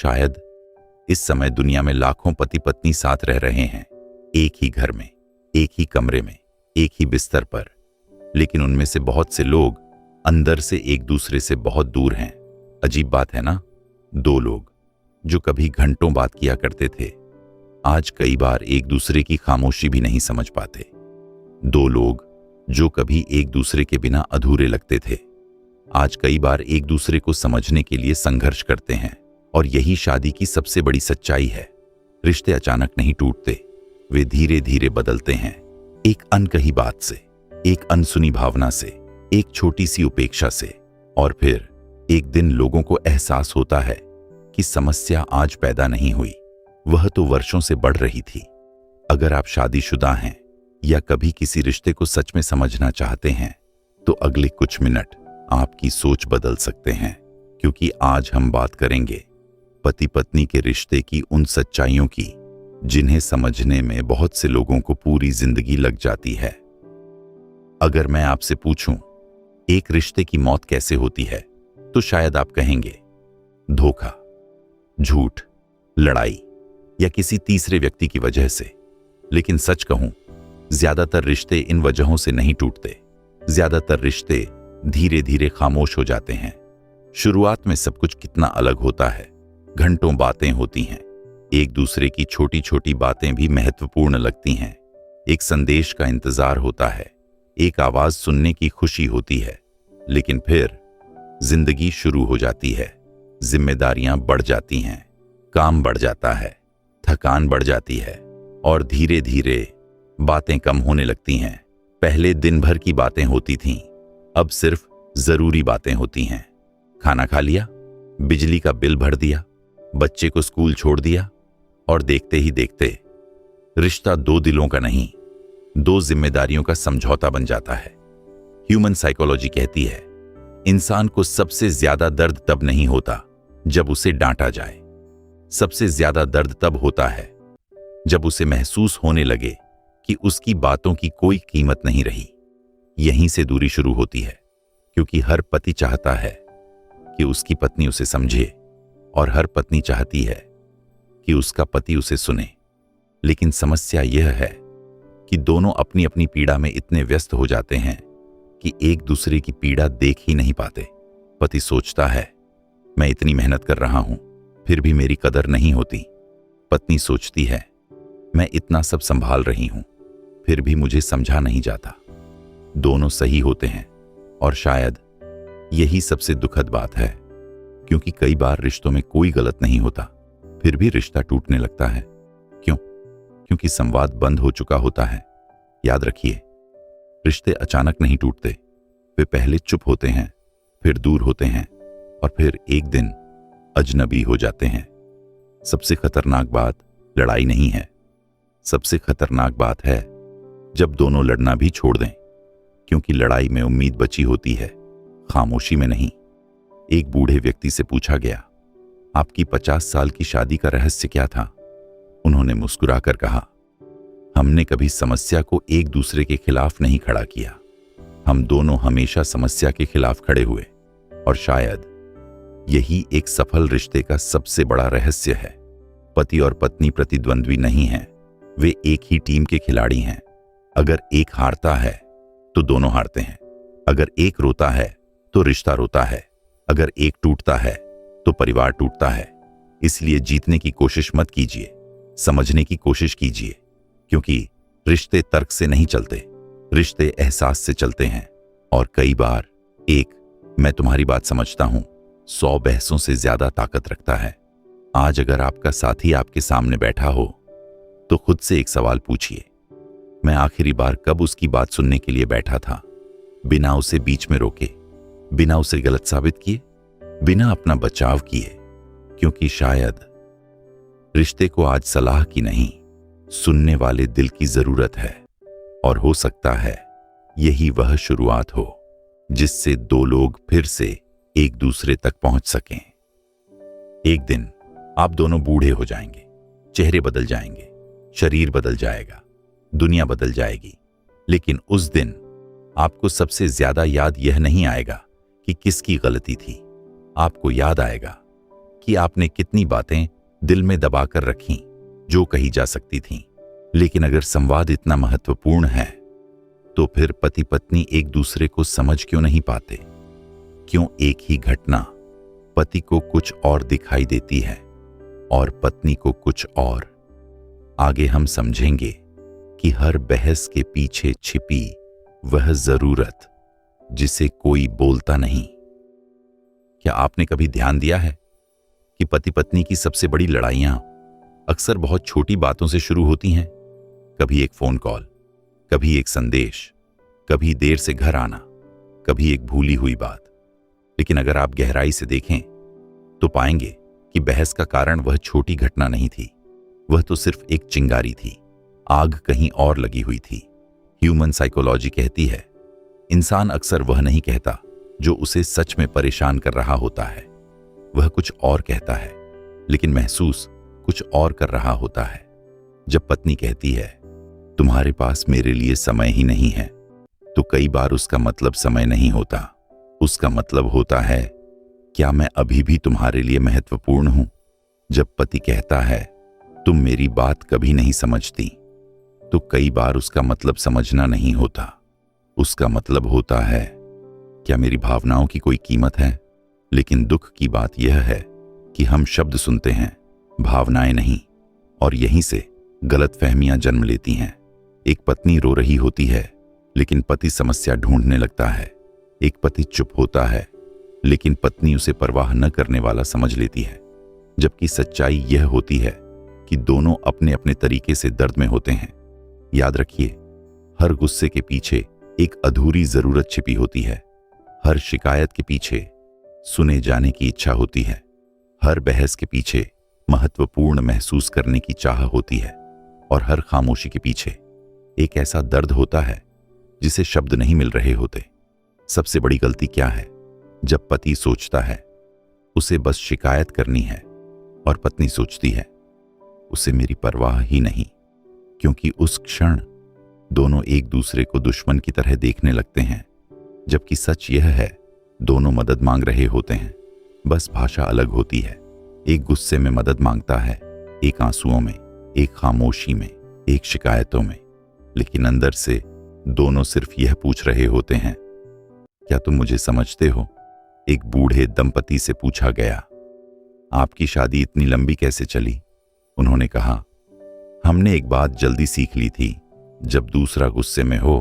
शायद इस समय दुनिया में लाखों पति पत्नी साथ रह रहे हैं, एक ही घर में, एक ही कमरे में, एक ही बिस्तर पर, लेकिन उनमें से बहुत से लोग अंदर से एक दूसरे से बहुत दूर हैं। अजीब बात है ना? दो लोग जो कभी घंटों बात किया करते थे, आज कई बार एक दूसरे की खामोशी भी नहीं समझ पाते। दो लोग जो कभी एक दूसरे के बिना अधूरे लगते थे, आज कई बार एक दूसरे को समझने के लिए संघर्ष करते हैं। और यही शादी की सबसे बड़ी सच्चाई है। रिश्ते अचानक नहीं टूटते, वे धीरे धीरे बदलते हैं। एक अनकही बात से, एक अनसुनी भावना से, एक छोटी सी उपेक्षा से, और फिर एक दिन लोगों को एहसास होता है कि समस्या आज पैदा नहीं हुई, वह तो वर्षों से बढ़ रही थी। अगर आप शादीशुदा हैं या कभी किसी रिश्ते को सच में समझना चाहते हैं, तो अगले कुछ मिनट आपकी सोच बदल सकते हैं, क्योंकि आज हम बात करेंगे पति पत्नी के रिश्ते की उन सच्चाइयों की जिन्हें समझने में बहुत से लोगों को पूरी जिंदगी लग जाती है। अगर मैं आपसे पूछूं एक रिश्ते की मौत कैसे होती है, तो शायद आप कहेंगे धोखा, झूठ, लड़ाई या किसी तीसरे व्यक्ति की वजह से। लेकिन सच कहूं, ज्यादातर रिश्ते इन वजहों से नहीं टूटते। ज्यादातर रिश्ते धीरे धीरे खामोश हो जाते हैं। शुरुआत में सब कुछ कितना अलग होता है। घंटों बातें होती हैं, एक दूसरे की छोटी छोटी बातें भी महत्वपूर्ण लगती हैं। एक संदेश का इंतजार होता है, एक आवाज सुनने की खुशी होती है। लेकिन फिर जिंदगी शुरू हो जाती है, जिम्मेदारियां बढ़ जाती हैं, काम बढ़ जाता है, थकान बढ़ जाती है, और धीरे धीरे बातें कम होने लगती हैं। पहले दिन भर की बातें होती थीं, अब सिर्फ जरूरी बातें होती हैं। खाना खा लिया, बिजली का बिल भर दिया, बच्चे को स्कूल छोड़ दिया, और देखते ही देखते रिश्ता दो दिलों का नहीं, दो जिम्मेदारियों का समझौता बन जाता है। ह्यूमन साइकोलॉजी कहती है, इंसान को सबसे ज्यादा दर्द तब नहीं होता जब उसे डांटा जाए। सबसे ज्यादा दर्द तब होता है जब उसे महसूस होने लगे कि उसकी बातों की कोई कीमत नहीं रही। यहीं से दूरी शुरू होती है, क्योंकि हर पति चाहता है कि उसकी पत्नी उसे समझे, और हर पत्नी चाहती है कि उसका पति उसे सुने। लेकिन समस्या यह है कि दोनों अपनी अपनी पीड़ा में इतने व्यस्त हो जाते हैं कि एक दूसरे की पीड़ा देख ही नहीं पाते। पति सोचता है, मैं इतनी मेहनत कर रहा हूं, फिर भी मेरी कदर नहीं होती। पत्नी सोचती है, मैं इतना सब संभाल रही हूं, फिर भी मुझे समझा नहीं जाता। दोनों सही होते हैं, और शायद यही सबसे दुखद बात है, क्योंकि कई बार रिश्तों में कोई गलत नहीं होता, फिर भी रिश्ता टूटने लगता है। क्यों? क्योंकि संवाद बंद हो चुका होता है। याद रखिए, रिश्ते अचानक नहीं टूटते, वे पहले चुप होते हैं, फिर दूर होते हैं, और फिर एक दिन अजनबी हो जाते हैं। सबसे खतरनाक बात लड़ाई नहीं है, सबसे खतरनाक बात है जब दोनों लड़ना भी छोड़ दें, क्योंकि लड़ाई में उम्मीद बची होती है, खामोशी में नहीं। एक बूढ़े व्यक्ति से पूछा गया, आपकी 50 साल की शादी का रहस्य क्या था? उन्होंने मुस्कुराकर कहा, हमने कभी समस्या को एक दूसरे के खिलाफ नहीं खड़ा किया, हम दोनों हमेशा समस्या के खिलाफ खड़े हुए। और शायद यही एक सफल रिश्ते का सबसे बड़ा रहस्य है। पति और पत्नी प्रतिद्वंद्वी नहीं हैं, वे एक ही टीम के खिलाड़ी हैं। अगर एक हारता है तो दोनों हारते हैं, अगर एक रोता है तो रिश्ता रोता है, अगर एक टूटता है तो परिवार टूटता है। इसलिए जीतने की कोशिश मत कीजिए, समझने की कोशिश कीजिए, क्योंकि रिश्ते तर्क से नहीं चलते, रिश्ते एहसास से चलते हैं। और कई बार एक मैं तुम्हारी बात समझता हूं 100 बहसों से ज्यादा ताकत रखता है। आज अगर आपका साथी आपके सामने बैठा हो, तो खुद से एक सवाल पूछिए, मैं आखिरी बार कब उसकी बात सुनने के लिए बैठा था, बिना उसे बीच में रोके, बिना उसे गलत साबित किए, बिना अपना बचाव किए। क्योंकि शायद रिश्ते को आज सलाह की नहीं, सुनने वाले दिल की जरूरत है। और हो सकता है यही वह शुरुआत हो जिससे दो लोग फिर से एक दूसरे तक पहुंच सकें। एक दिन आप दोनों बूढ़े हो जाएंगे, चेहरे बदल जाएंगे, शरीर बदल जाएगा, दुनिया बदल जाएगी। लेकिन उस दिन आपको सबसे ज्यादा याद यह नहीं आएगा कि किसकी गलती थी, आपको याद आएगा कि आपने कितनी बातें दिल में दबाकर रखीं जो कही जा सकती थीं। लेकिन अगर संवाद इतना महत्वपूर्ण है तो फिर पति पत्नी एक दूसरे को समझ क्यों नहीं पाते? क्यों एक ही घटना पति को कुछ और दिखाई देती है और पत्नी को कुछ और? आगे हम समझेंगे कि हर बहस के पीछे छिपी वह जरूरत जिसे कोई बोलता नहीं। क्या आपने कभी ध्यान दिया है कि पति पत्नी की सबसे बड़ी लड़ाइयां अक्सर बहुत छोटी बातों से शुरू होती हैं? कभी एक फोन कॉल, कभी एक संदेश, कभी देर से घर आना, कभी एक भूली हुई बात। लेकिन अगर आप गहराई से देखें तो पाएंगे कि बहस का कारण वह छोटी घटना नहीं थी। वह तो सिर्फ एक चिंगारी थी, आग कहीं और लगी हुई थी। ह्यूमन साइकोलॉजी कहती है इंसान अक्सर वह नहीं कहता जो उसे सच में परेशान कर रहा होता है। वह कुछ और कहता है लेकिन महसूस कुछ और कर रहा होता है। जब पत्नी कहती है तुम्हारे पास मेरे लिए समय ही नहीं है, तो कई बार उसका मतलब समय नहीं होता। उसका मतलब होता है क्या मैं अभी भी तुम्हारे लिए महत्वपूर्ण हूं? जब पति कहता है तुम मेरी बात कभी नहीं समझती, तो कई बार उसका मतलब समझना नहीं होता। उसका मतलब होता है क्या मेरी भावनाओं की कोई कीमत है? लेकिन दुख की बात यह है कि हम शब्द सुनते हैं, भावनाएं नहीं, और यहीं से गलतफहमियां जन्म लेती हैं। एक पत्नी रो रही होती है लेकिन पति समस्या ढूंढने लगता है। एक पति चुप होता है लेकिन पत्नी उसे परवाह न करने वाला समझ लेती है। जबकि सच्चाई यह होती है कि दोनों अपने अपने तरीके से दर्द में होते हैं। याद रखिए, हर गुस्से के पीछे एक अधूरी जरूरत छिपी होती है। हर शिकायत के पीछे सुने जाने की इच्छा होती है। हर बहस के पीछे महत्वपूर्ण महसूस करने की चाह होती है। और हर खामोशी के पीछे एक ऐसा दर्द होता है जिसे शब्द नहीं मिल रहे होते। सबसे बड़ी गलती क्या है? जब पति सोचता है उसे बस शिकायत करनी है और पत्नी सोचती है उसे मेरी परवाह ही नहीं। क्योंकि उस क्षण दोनों एक दूसरे को दुश्मन की तरह देखने लगते हैं। जबकि सच यह है दोनों मदद मांग रहे होते हैं, बस भाषा अलग होती है। एक गुस्से में मदद मांगता है, एक आंसुओं में, एक खामोशी में, एक शिकायतों में। लेकिन अंदर से दोनों सिर्फ यह पूछ रहे होते हैं क्या तुम मुझे समझते हो? एक बूढ़े दंपति से पूछा गया आपकी शादी इतनी लंबी कैसे चली? उन्होंने कहा हमने एक बात जल्दी सीख ली थी, जब दूसरा गुस्से में हो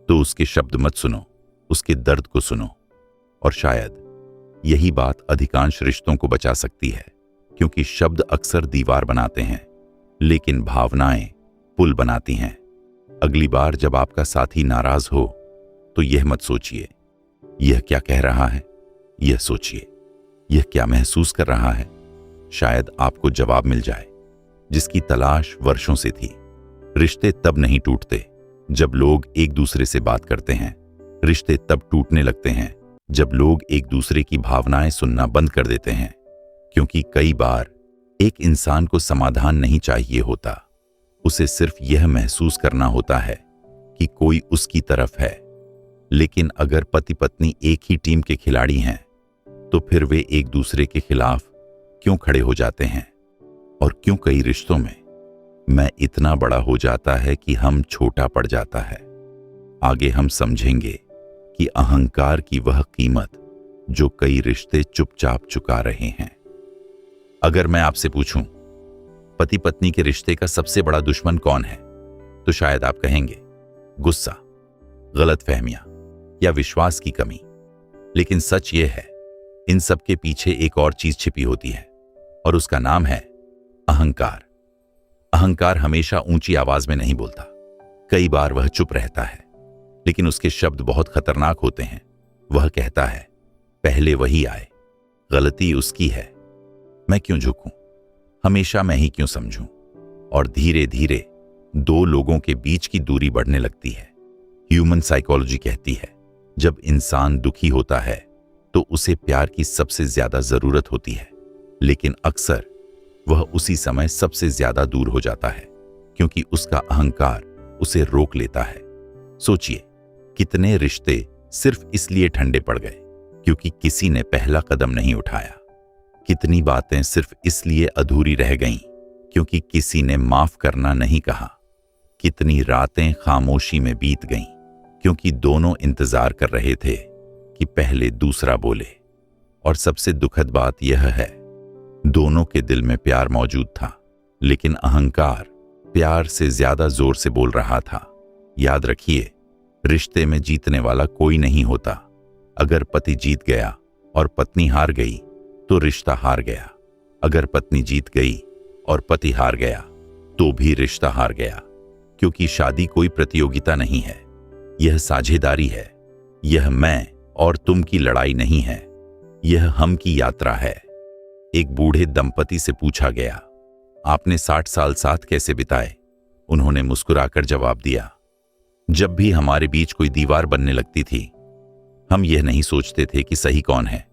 तो उसके शब्द मत सुनो, उसके दर्द को सुनो। और शायद यही बात अधिकांश रिश्तों को बचा सकती है। क्योंकि शब्द अक्सर दीवार बनाते हैं लेकिन भावनाएं पुल बनाती हैं। अगली बार जब आपका साथी नाराज हो तो यह मत सोचिए यह क्या कह रहा है, यह सोचिए यह क्या महसूस कर रहा है। शायद आपको जवाब मिल जाए जिसकी तलाश वर्षों से थी। रिश्ते तब नहीं टूटते जब लोग एक दूसरे से बात करते हैं। रिश्ते तब टूटने लगते हैं जब लोग एक दूसरे की भावनाएं सुनना बंद कर देते हैं। क्योंकि कई बार एक इंसान को समाधान नहीं चाहिए होता, उसे सिर्फ यह महसूस करना होता है कि कोई उसकी तरफ है। लेकिन अगर पति पत्नी एक ही टीम के खिलाड़ी हैं तो फिर वे एक दूसरे के खिलाफ क्यों खड़े हो जाते हैं? और क्यों कई रिश्तों में मैं इतना बड़ा हो जाता है कि हम छोटा पड़ जाता है? आगे हम समझेंगे कि अहंकार की वह कीमत जो कई रिश्ते चुपचाप चुका रहे हैं। अगर मैं आपसे पूछूं पति पत्नी के रिश्ते का सबसे बड़ा दुश्मन कौन है, तो शायद आप कहेंगे गुस्सा, गलतफहमियां या विश्वास की कमी। लेकिन सच यह है इन सब के पीछे एक और चीज छिपी होती है और उसका नाम है अहंकार। अहंकार हमेशा ऊंची आवाज में नहीं बोलता। कई बार वह चुप रहता है लेकिन उसके शब्द बहुत खतरनाक होते हैं। वह कहता है पहले वही आए, गलती उसकी है, मैं क्यों झुकूं, हमेशा मैं ही क्यों समझूं। और धीरे धीरे दो लोगों के बीच की दूरी बढ़ने लगती है। ह्यूमन साइकोलॉजी कहती है जब इंसान दुखी होता है तो उसे प्यार की सबसे ज्यादा जरूरत होती है। लेकिन अक्सर वह उसी समय सबसे ज्यादा दूर हो जाता है क्योंकि उसका अहंकार उसे रोक लेता है। सोचिए कितने रिश्ते सिर्फ इसलिए ठंडे पड़ गए क्योंकि किसी ने पहला कदम नहीं उठाया। कितनी बातें सिर्फ इसलिए अधूरी रह गईं क्योंकि किसी ने माफ करना नहीं कहा। कितनी रातें खामोशी में बीत गईं क्योंकि दोनों इंतजार कर रहे थे कि पहले दूसरा बोले। और सबसे दुखद बात यह है, दोनों के दिल में प्यार मौजूद था, लेकिन अहंकार प्यार से ज्यादा जोर से बोल रहा था। याद रखिए, रिश्ते में जीतने वाला कोई नहीं होता। अगर पति जीत गया और पत्नी हार गई तो रिश्ता हार गया। अगर पत्नी जीत गई और पति हार गया तो भी रिश्ता हार गया, क्योंकि शादी कोई प्रतियोगिता नहीं है, यह साझेदारी है। यह मैं और तुम की लड़ाई नहीं है, यह हम की यात्रा है। एक बूढ़े दंपति से पूछा गया, आपने 60 साल साथ कैसे बिताए? उन्होंने मुस्कुराकर जवाब दिया, जब भी हमारे बीच कोई दीवार बनने लगती थी, हम यह नहीं सोचते थे कि सही कौन है,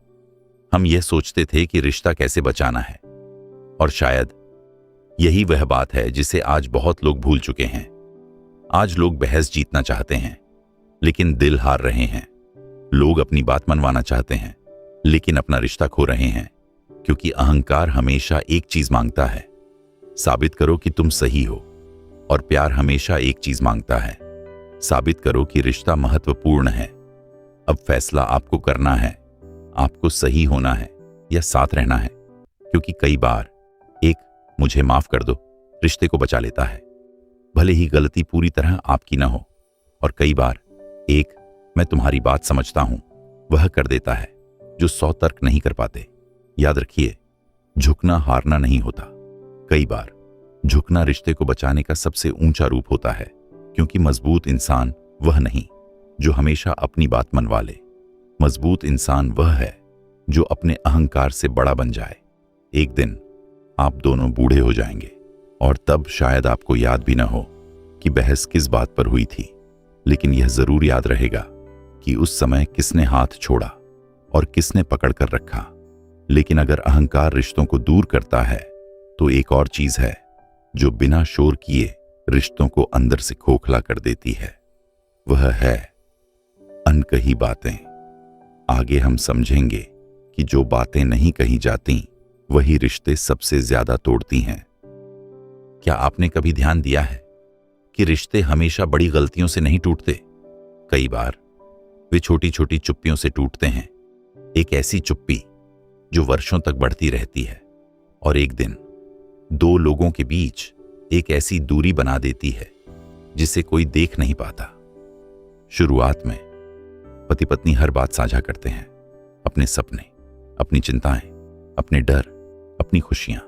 हम यह सोचते थे कि रिश्ता कैसे बचाना है। और शायद यही वह बात है जिसे आज बहुत लोग भूल चुके हैं। आज लोग बहस जीतना चाहते हैं, लेकिन दिल हार रहे हैं। लोग अपनी बात मनवाना चाहते हैं, लेकिन अपना रिश्ता खो रहे हैं, क्योंकि अहंकार हमेशा एक चीज मांगता है, साबित करो कि तुम सही हो। और प्यार हमेशा एक चीज मांगता है, साबित करो कि रिश्ता महत्वपूर्ण है। अब फैसला आपको करना है, आपको सही होना है या साथ रहना है, क्योंकि कई बार एक मुझे माफ कर दो रिश्ते को बचा लेता है, भले ही गलती पूरी तरह आपकी ना हो। और कई बार एक मैं तुम्हारी बात समझता हूं वह कर देता है जो 100 तर्क नहीं कर पाते। याद रखिए, झुकना हारना नहीं होता। कई बार झुकना रिश्ते को बचाने का सबसे ऊंचा रूप होता है, क्योंकि मजबूत इंसान वह नहीं जो हमेशा अपनी बात मनवा ले। मजबूत इंसान वह है जो अपने अहंकार से बड़ा बन जाए। एक दिन आप दोनों बूढ़े हो जाएंगे और तब शायद आपको याद भी ना हो कि बहस किस बात पर हुई थी, लेकिन यह जरूर याद रहेगा कि उस समय किसने हाथ छोड़ा और किसने पकड़ कर रखा। लेकिन अगर अहंकार रिश्तों को दूर करता है तो एक और चीज है जो बिना शोर किए रिश्तों को अंदर से खोखला कर देती है, वह है अनकही बातें। आगे हम समझेंगे कि जो बातें नहीं कही जाती वही रिश्ते सबसे ज्यादा तोड़ती हैं। क्या आपने कभी ध्यान दिया है कि रिश्ते हमेशा बड़ी गलतियों से नहीं टूटते? कई बार वे छोटी छोटी चुप्पियों से टूटते हैं। एक ऐसी चुप्पी जो वर्षों तक बढ़ती रहती है और एक दिन दो लोगों के बीच एक ऐसी दूरी बना देती है जिसे कोई देख नहीं पाता। शुरुआत में पति पत्नी हर बात साझा करते हैं, अपने सपने, अपनी चिंताएं, अपने डर, अपनी खुशियां।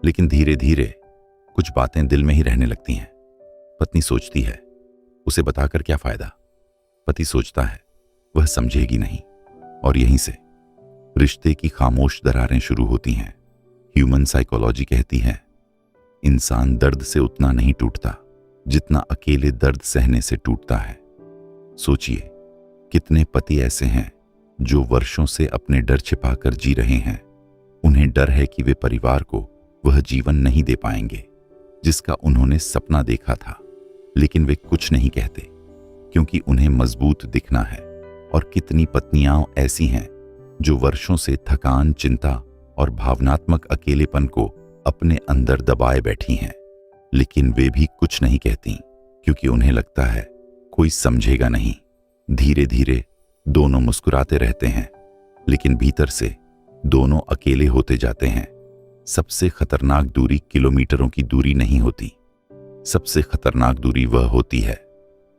लेकिन धीरे धीरे कुछ बातें दिल में ही रहने लगती हैं। पत्नी सोचती है, उसे बताकर क्या फायदा? पति सोचता है, वह समझेगी नहीं। और यहीं से रिश्ते की खामोश दरारें शुरू होती हैं। ह्यूमन साइकोलॉजी कहती है, इंसान दर्द से उतना नहीं टूटता जितना अकेले दर्द सहने से टूटता है। सोचिए, कितने पति ऐसे हैं जो वर्षों से अपने डर छिपाकर जी रहे हैं। उन्हें डर है कि वे परिवार को वह जीवन नहीं दे पाएंगे जिसका उन्होंने सपना देखा था, लेकिन वे कुछ नहीं कहते क्योंकि उन्हें मजबूत दिखना है। और कितनी पत्नियां ऐसी हैं जो वर्षों से थकान, चिंता और भावनात्मक अकेलेपन को अपने अंदर दबाए बैठी हैं, लेकिन वे भी कुछ नहीं कहती क्योंकि उन्हें लगता है कोई समझेगा नहीं। धीरे धीरे दोनों मुस्कुराते रहते हैं, लेकिन भीतर से दोनों अकेले होते जाते हैं। सबसे खतरनाक दूरी किलोमीटरों की दूरी नहीं होती। सबसे खतरनाक दूरी वह होती है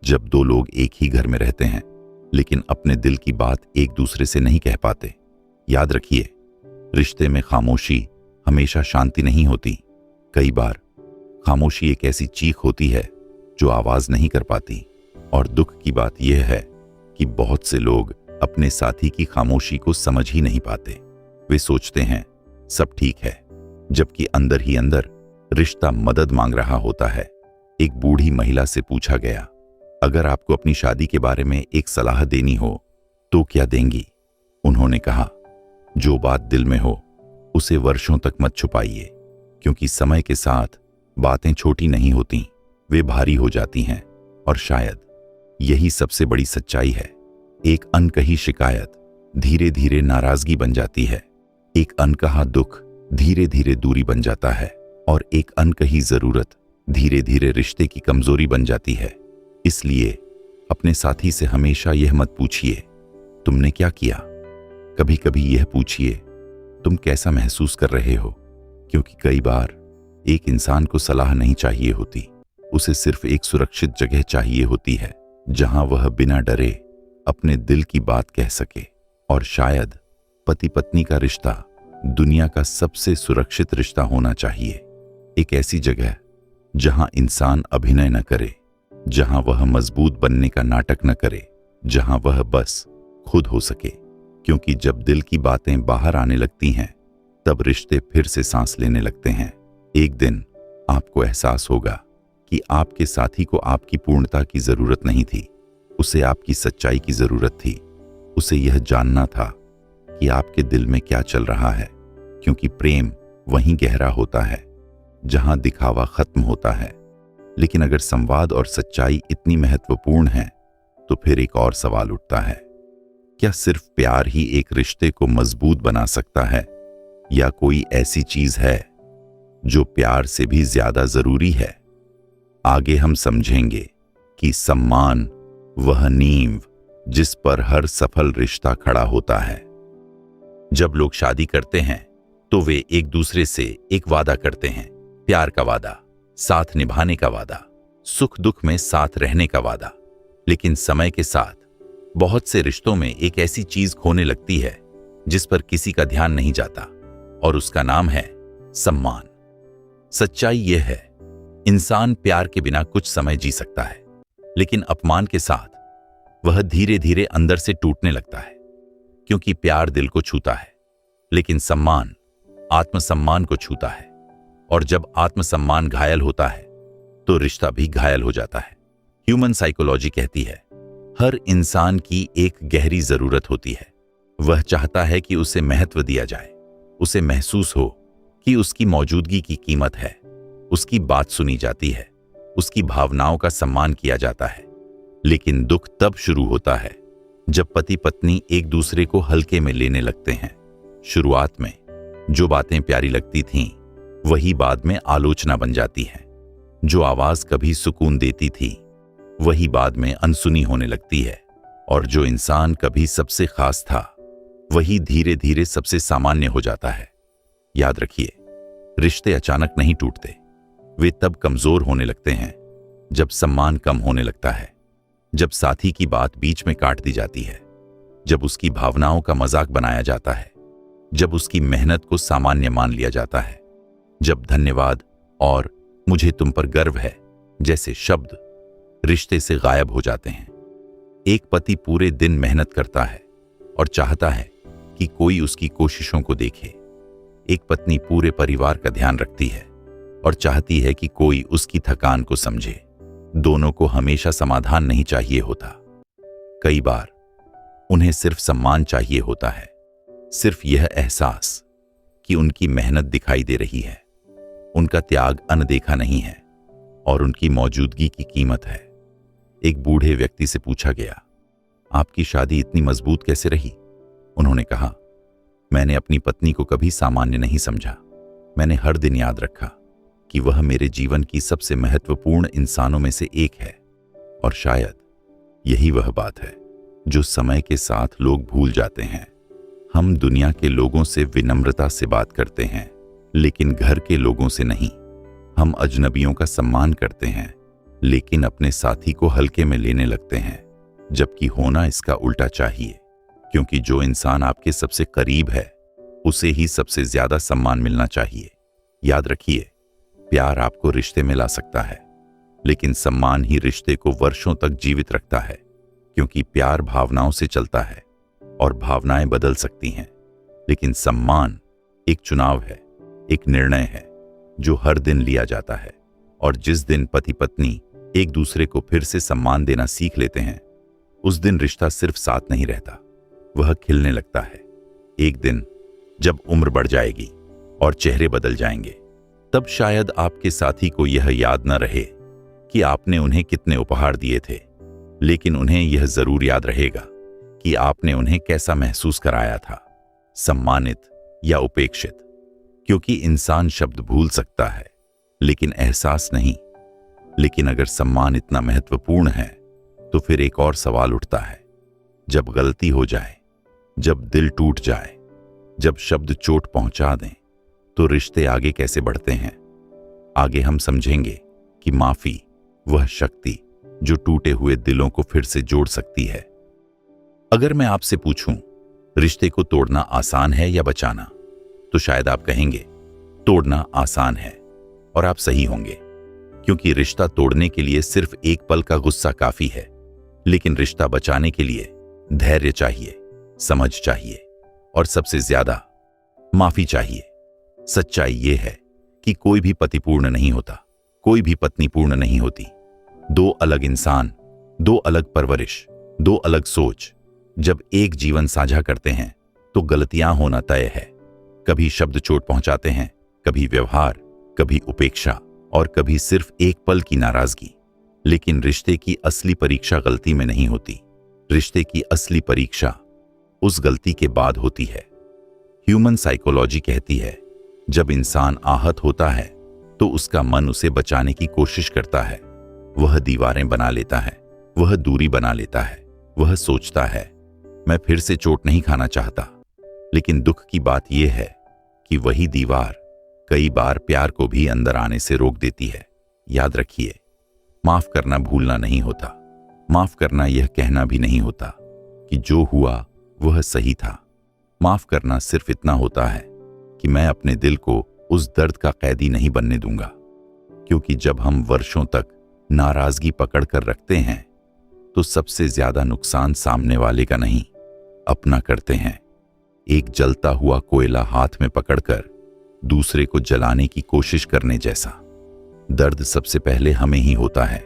जब दो लोग एक ही घर में रहते हैं लेकिन अपने दिल की बात एक दूसरे से नहीं कह पाते। याद रखिए, रिश्ते में खामोशी हमेशा शांति नहीं होती। कई बार खामोशी एक ऐसी चीख होती है जो आवाज नहीं कर पाती। और दुख की बात यह है कि बहुत से लोग अपने साथी की खामोशी को समझ ही नहीं पाते। वे सोचते हैं सब ठीक है, जबकि अंदर ही अंदर रिश्ता मदद मांग रहा होता है। एक बूढ़ी महिला से पूछा गया, अगर आपको अपनी शादी के बारे में एक सलाह देनी हो तो क्या देंगी? उन्होंने कहा, जो बात दिल में हो उसे वर्षों तक मत छुपाइए, क्योंकि समय के साथ बातें छोटी नहीं होती, वे भारी हो जाती हैं। और शायद यही सबसे बड़ी सच्चाई है। एक अनकही शिकायत धीरे धीरे नाराजगी बन जाती है एक अनकहा दुख धीरे धीरे दूरी बन जाता है और एक अनकही जरूरत धीरे धीरे रिश्ते की कमजोरी बन जाती है। इसलिए अपने साथी से हमेशा यह मत पूछिए तुमने क्या किया, कभी कभी यह पूछिए तुम कैसा महसूस कर रहे हो, क्योंकि कई बार एक इंसान को सलाह नहीं चाहिए होती, उसे सिर्फ एक सुरक्षित जगह चाहिए होती है जहां वह बिना डरे अपने दिल की बात कह सके। और शायद पति पत्नी का रिश्ता दुनिया का सबसे सुरक्षित रिश्ता होना चाहिए। एक ऐसी जगह जहां इंसान अभिनय न करे, जहां वह मजबूत बनने का नाटक न करे, जहां वह बस खुद हो सके। क्योंकि जब दिल की बातें बाहर आने लगती हैं तब रिश्ते फिर से सांस लेने लगते हैं। एक दिन आपको एहसास होगा कि आपके साथी को आपकी पूर्णता की जरूरत नहीं थी, उसे आपकी सच्चाई की जरूरत थी। उसे यह जानना था कि आपके दिल में क्या चल रहा है, क्योंकि प्रेम वहीं गहरा होता है जहां दिखावा खत्म होता है। लेकिन अगर संवाद और सच्चाई इतनी महत्वपूर्ण है तो फिर एक और सवाल उठता है, क्या सिर्फ प्यार ही एक रिश्ते को मजबूत बना सकता है, या कोई ऐसी चीज है जो प्यार से भी ज्यादा जरूरी है? आगे हम समझेंगे कि सम्मान वह नींव जिस पर हर सफल रिश्ता खड़ा होता है। जब लोग शादी करते हैं तो वे एक दूसरे से एक वादा करते हैं, प्यार का वादा, साथ निभाने का वादा, सुख दुख में साथ रहने का वादा। लेकिन समय के साथ बहुत से रिश्तों में एक ऐसी चीज खोने लगती है जिस पर किसी का ध्यान नहीं जाता, और उसका नाम है सम्मान। सच्चाई यह है, इंसान प्यार के बिना कुछ समय जी सकता है, लेकिन अपमान के साथ वह धीरे धीरे अंदर से टूटने लगता है। क्योंकि प्यार दिल को छूता है, लेकिन सम्मान आत्मसम्मान को छूता है, और जब आत्मसम्मान घायल होता है तो रिश्ता भी घायल हो जाता है। ह्यूमन साइकोलॉजी कहती है, हर इंसान की एक गहरी जरूरत होती है। वह चाहता है कि उसे महत्व दिया जाए, उसे महसूस हो कि उसकी मौजूदगी की कीमत है, उसकी बात सुनी जाती है, उसकी भावनाओं का सम्मान किया जाता है। लेकिन दुख तब शुरू होता है जब पति पत्नी एक दूसरे को हल्के में लेने लगते हैं। शुरुआत में जो बातें प्यारी लगती थीं, वही बाद में आलोचना बन जाती हैं। जो आवाज कभी सुकून देती थी, वही बाद में अनसुनी होने लगती है। और जो इंसान कभी सबसे खास था, वही धीरे धीरे सबसे सामान्य हो जाता है। याद रखिए, रिश्ते अचानक नहीं टूटते, वे तब कमजोर होने लगते हैं जब सम्मान कम होने लगता है, जब साथी की बात बीच में काट दी जाती है, जब उसकी भावनाओं का मजाक बनाया जाता है, जब उसकी मेहनत को सामान्य मान लिया जाता है, जब धन्यवाद और मुझे तुम पर गर्व है जैसे शब्द रिश्ते से गायब हो जाते हैं। एक पति पूरे दिन मेहनत करता है और चाहता है कि कोई उसकी कोशिशों को देखे। एक पत्नी पूरे परिवार का ध्यान रखती है और चाहती है कि कोई उसकी थकान को समझे। दोनों को हमेशा समाधान नहीं चाहिए होता। कई बार उन्हें सिर्फ सम्मान चाहिए होता है, सिर्फ यह एहसास कि उनकी मेहनत दिखाई दे रही है, उनका त्याग अनदेखा नहीं है और उनकी मौजूदगी की कीमत है। एक बूढ़े व्यक्ति से पूछा गया, आपकी शादी इतनी मजबूत कैसे रही? उन्होंने कहा, मैंने अपनी पत्नी को कभी सामान्य नहीं समझा। मैंने हर दिन याद रखा कि वह मेरे जीवन की सबसे महत्वपूर्ण इंसानों में से एक है। और शायद यही वह बात है जो समय के साथ लोग भूल जाते हैं। हम दुनिया के लोगों से विनम्रता से बात करते हैं, लेकिन घर के लोगों से नहीं। हम अजनबियों का सम्मान करते हैं, लेकिन अपने साथी को हल्के में लेने लगते हैं, जबकि होना इसका उल्टा चाहिए। क्योंकि जो इंसान आपके सबसे करीब है, उसे ही सबसे ज्यादा सम्मान मिलना चाहिए। याद रखिए, प्यार आपको रिश्ते में ला सकता है, लेकिन सम्मान ही रिश्ते को वर्षों तक जीवित रखता है। क्योंकि प्यार भावनाओं से चलता है और भावनाएं बदल सकती हैं, लेकिन सम्मान एक चुनाव है, एक निर्णय है जो हर दिन लिया जाता है। और जिस दिन पति पत्नी एक दूसरे को फिर से सम्मान देना सीख लेते हैं, उस दिन रिश्ता सिर्फ साथ नहीं रहता, वह खिलने लगता है। एक दिन जब उम्र बढ़ जाएगी और चेहरे बदल जाएंगे, तब शायद आपके साथी को यह याद न रहे कि आपने उन्हें कितने उपहार दिए थे, लेकिन उन्हें यह जरूर याद रहेगा कि आपने उन्हें कैसा महसूस कराया था, सम्मानित या उपेक्षित? क्योंकि इंसान शब्द भूल सकता है लेकिन एहसास नहीं। लेकिन अगर सम्मान इतना महत्वपूर्ण है तो फिर एक और सवाल उठता है, जब गलती हो जाए, जब दिल टूट जाए, जब शब्द चोट पहुंचा दें, तो रिश्ते आगे कैसे बढ़ते हैं? आगे हम समझेंगे कि माफी वह शक्ति जो टूटे हुए दिलों को फिर से जोड़ सकती है। अगर मैं आपसे पूछूं, रिश्ते को तोड़ना आसान है या बचाना, तो शायद आप कहेंगे तोड़ना आसान है। और आप सही होंगे, क्योंकि रिश्ता तोड़ने के लिए सिर्फ एक पल का गुस्सा काफी है। लेकिन रिश्ता बचाने के लिए धैर्य चाहिए, समझ चाहिए और सबसे ज्यादा माफी चाहिए। सच्चाई यह है कि कोई भी पति पूर्ण नहीं होता, कोई भी पत्नी पूर्ण नहीं होती। दो अलग इंसान, दो अलग परवरिश, दो अलग सोच जब एक जीवन साझा करते हैं तो गलतियां होना तय है। कभी शब्द चोट पहुंचाते हैं, कभी व्यवहार, कभी उपेक्षा और कभी सिर्फ एक पल की नाराजगी। लेकिन रिश्ते की असली परीक्षा गलती में नहीं होती। रिश्ते की असली परीक्षा उस गलती के बाद होती है। ह्यूमन साइकोलॉजी कहती है, जब इंसान आहत होता है तो उसका मन उसे बचाने की कोशिश करता है। वह दीवारें बना लेता है, वह दूरी बना लेता है, वह सोचता है मैं फिर से चोट नहीं खाना चाहता। लेकिन दुख की बात यह है कि वही दीवार कई बार प्यार को भी अंदर आने से रोक देती है। याद रखिए, माफ करना भूलना नहीं होता। माफ करना यह कहना भी नहीं होता कि जो हुआ वह सही था। माफ करना सिर्फ इतना होता है कि मैं अपने दिल को उस दर्द का कैदी नहीं बनने दूंगा। क्योंकि जब हम वर्षों तक नाराजगी पकड़ कर रखते हैं तो सबसे ज्यादा नुकसान सामने वाले का नहीं, अपना करते हैं। एक जलता हुआ कोयला हाथ में पकड़कर दूसरे को जलाने की कोशिश करने जैसा। दर्द सबसे पहले हमें ही होता है।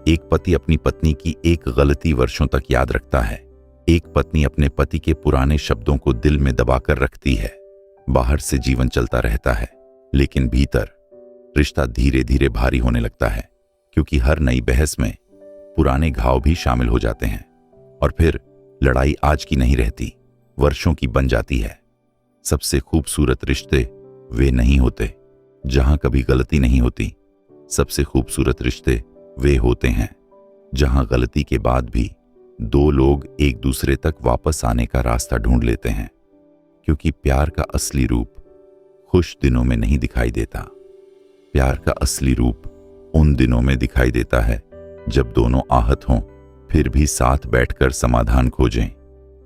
एक पति अपनी पत्नी की एक गलती वर्षों तक याद रखता है। एक पत्नी अपने पति के पुराने शब्दों को दिल में दबाकर रखती है। बाहर से जीवन चलता रहता है, लेकिन भीतर रिश्ता धीरे धीरे भारी होने लगता है। क्योंकि हर नई बहस में पुराने घाव भी शामिल हो जाते हैं और फिर लड़ाई आज की नहीं रहती, वर्षों की बन जाती है। सबसे खूबसूरत रिश्ते वे नहीं होते जहां कभी गलती नहीं होती। सबसे खूबसूरत रिश्ते वे होते हैं जहां गलती के बाद भी दो लोग एक दूसरे तक वापस आने का रास्ता ढूंढ लेते हैं। क्योंकि प्यार का असली रूप खुश दिनों में नहीं दिखाई देता। प्यार का असली रूप उन दिनों में दिखाई देता है जब दोनों आहत हों, फिर भी साथ बैठकर समाधान खोजें।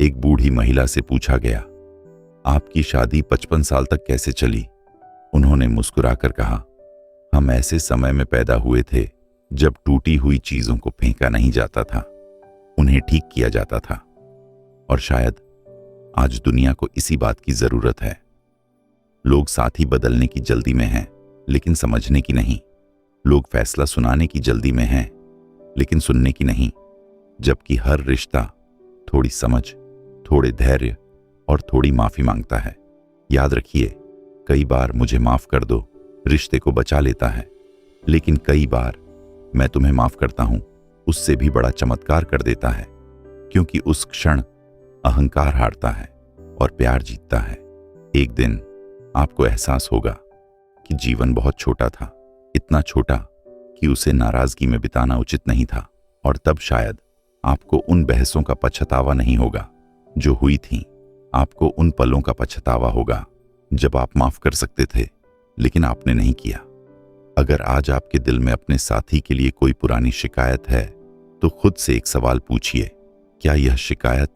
एक बूढ़ी महिला से पूछा गया, आपकी शादी 55 साल तक कैसे चली? उन्होंने मुस्कुराकर कहा, हम ऐसे समय में पैदा हुए थे जब टूटी हुई चीजों को फेंका नहीं जाता था, उन्हें ठीक किया जाता था। और शायद आज दुनिया को इसी बात की जरूरत है। लोग साथी बदलने की जल्दी में हैं, लेकिन समझने की नहीं। लोग फैसला सुनाने की जल्दी में हैं, लेकिन सुनने की नहीं। जबकि हर रिश्ता थोड़ी समझ, थोड़े धैर्य और थोड़ी माफी मांगता है। याद रखिए, कई बार मुझे माफ कर दो रिश्ते को बचा लेता है, लेकिन कई बार मैं तुम्हें माफ करता हूं उससे भी बड़ा चमत्कार कर देता है। क्योंकि उस क्षण अहंकार हारता है और प्यार जीतता है। एक दिन आपको एहसास होगा कि जीवन बहुत छोटा था, इतना छोटा कि उसे नाराजगी में बिताना उचित नहीं था। और तब शायद आपको उन बहसों का पछतावा नहीं होगा जो हुई थी, आपको उन पलों का पछतावा होगा जब आप माफ कर सकते थे लेकिन आपने नहीं किया। अगर आज आपके दिल में अपने साथी के लिए कोई पुरानी शिकायत है तो खुद से एक सवाल पूछिए, क्या यह शिकायत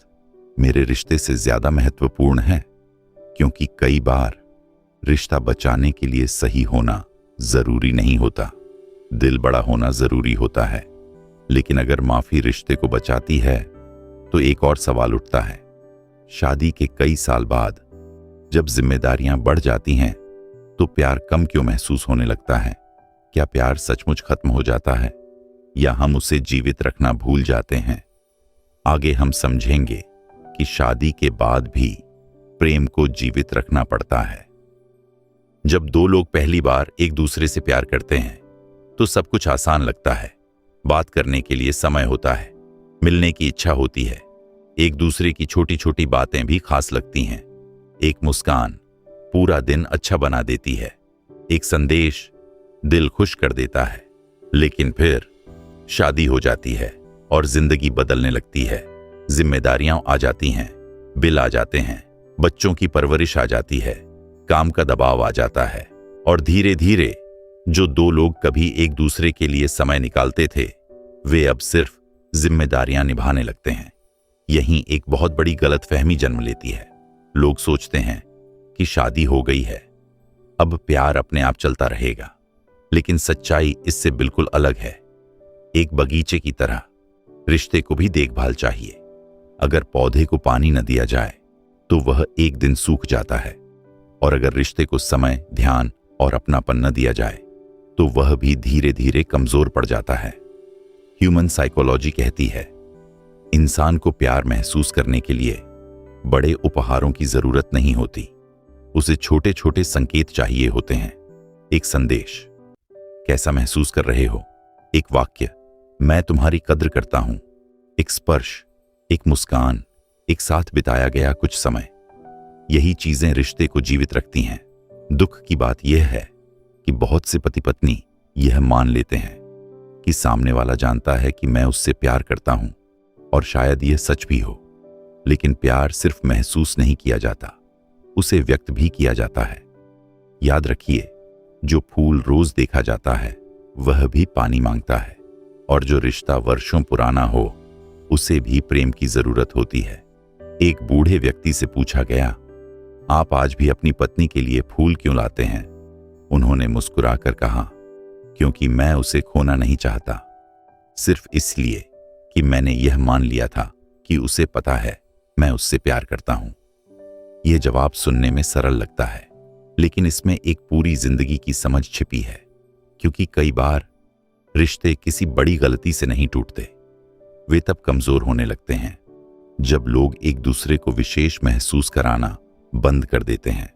मेरे रिश्ते से ज्यादा महत्वपूर्ण है? क्योंकि कई बार रिश्ता बचाने के लिए सही होना जरूरी नहीं होता, दिल बड़ा होना जरूरी होता है। लेकिन अगर माफी रिश्ते को बचाती है तो एक और सवाल उठता है, शादी के कई साल बाद जब जिम्मेदारियां बढ़ जाती हैं तो प्यार कम क्यों महसूस होने लगता है? क्या प्यार सचमुच खत्म हो जाता है या हम उसे जीवित रखना भूल जाते हैं? आगे हम समझेंगे कि शादी के बाद भी प्रेम को जीवित रखना पड़ता है। जब दो लोग पहली बार एक दूसरे से प्यार करते हैं तो सब कुछ आसान लगता है। बात करने के लिए समय होता है, मिलने की इच्छा होती है, एक दूसरे की छोटी छोटी बातें भी खास लगती हैं। एक मुस्कान, पूरा दिन अच्छा बना देती है, एक संदेश दिल खुश कर देता है, लेकिन फिर शादी हो जाती है और जिंदगी बदलने लगती है। जिम्मेदारियां आ जाती हैं, बिल आ जाते हैं, बच्चों की परवरिश आ जाती है, काम का दबाव आ जाता है और धीरे धीरे जो दो लोग कभी एक दूसरे के लिए समय निकालते थे, वे अब सिर्फ जिम्मेदारियां निभाने लगते हैं। यहीं एक बहुत बड़ी गलतफहमी जन्म लेती है। लोग सोचते हैं कि शादी हो गई है, अब प्यार अपने आप चलता रहेगा, लेकिन सच्चाई इससे बिल्कुल अलग है। एक बगीचे की तरह रिश्ते को भी देखभाल चाहिए। अगर पौधे को पानी न दिया जाए तो वह एक दिन सूख जाता है, और अगर रिश्ते को समय, ध्यान और अपनापन न दिया जाए तो वह भी धीरे धीरे कमजोर पड़ जाता है। ह्यूमन साइकोलॉजी कहती है, इंसान को प्यार महसूस करने के लिए बड़े उपहारों की जरूरत नहीं होती, उसे छोटे छोटे संकेत चाहिए होते हैं। एक संदेश, कैसा महसूस कर रहे हो, एक वाक्य, मैं तुम्हारी कद्र करता हूं, एक स्पर्श, एक मुस्कान, एक साथ बिताया गया कुछ समय। यही चीजें रिश्ते को जीवित रखती हैं। दुख की बात यह है कि बहुत से पति पत्नी यह मान लेते हैं कि सामने वाला जानता है कि मैं उससे प्यार करता हूं, और शायद यह सच भी हो, लेकिन प्यार सिर्फ महसूस नहीं किया जाता, उसे व्यक्त भी किया जाता है। याद रखिए, जो फूल रोज देखा जाता है वह भी पानी मांगता है, और जो रिश्ता वर्षों पुराना हो उसे भी प्रेम की जरूरत होती है। एक बूढ़े व्यक्ति से पूछा गया, आप आज भी अपनी पत्नी के लिए फूल क्यों लाते हैं? उन्होंने मुस्कुराकर कहा, क्योंकि मैं उसे खोना नहीं चाहता, सिर्फ इसलिए कि मैंने यह मान लिया था कि उसे पता है मैं उससे प्यार करता हूं। यह जवाब सुनने में सरल लगता है, लेकिन इसमें एक पूरी जिंदगी की समझ छिपी है। क्योंकि कई बार रिश्ते किसी बड़ी गलती से नहीं टूटते, वे तब कमजोर होने लगते हैं जब लोग एक दूसरे को विशेष महसूस कराना बंद कर देते हैं,